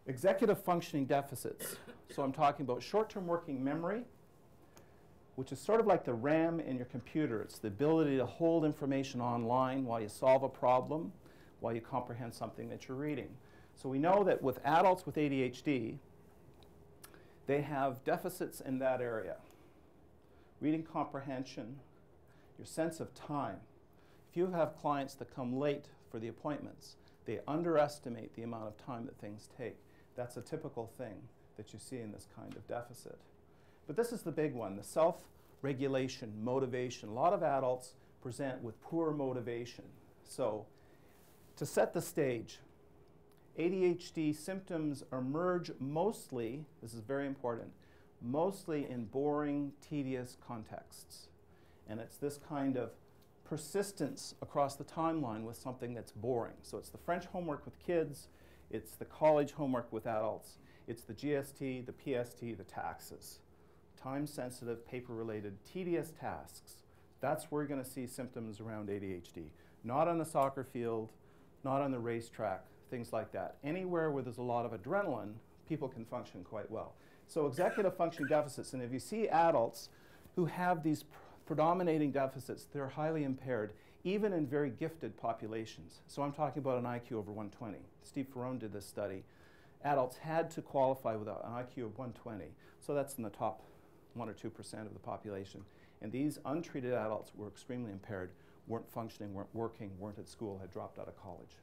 Executive functioning deficits. So I'm talking about short-term working memory, which is sort of like the RAM in your computer. It's the ability to hold information online while you solve a problem, while you comprehend something that you're reading. So we know that with adults with ADHD, they have deficits in that area. Reading comprehension, your sense of time. If you have clients that come late for the appointments, they underestimate the amount of time that things take. That's a typical thing that you see in this kind of deficit. But this is the big one, the self-regulation, motivation. A lot of adults present with poor motivation. So to set the stage, ADHD symptoms emerge mostly, this is very important, mostly in boring, tedious contexts. And it's this kind of persistence across the timeline with something that's boring. So it's the French homework with kids, it's the college homework with adults, it's the GST, the PST, the taxes. Time-sensitive, paper-related, tedious tasks. That's where you're going to see symptoms around ADHD. Not on the soccer field, not on the racetrack, things like that. Anywhere where there's a lot of adrenaline, people can function quite well. So executive functioning deficits, and if you see adults who have these predominating deficits, they're highly impaired, even in very gifted populations. So I'm talking about an IQ over 120. Steve Ferrone did this study. Adults had to qualify with an IQ of 120. So that's in the top 1 or 2% of the population. And these untreated adults were extremely impaired, weren't functioning, weren't working, weren't at school, had dropped out of college.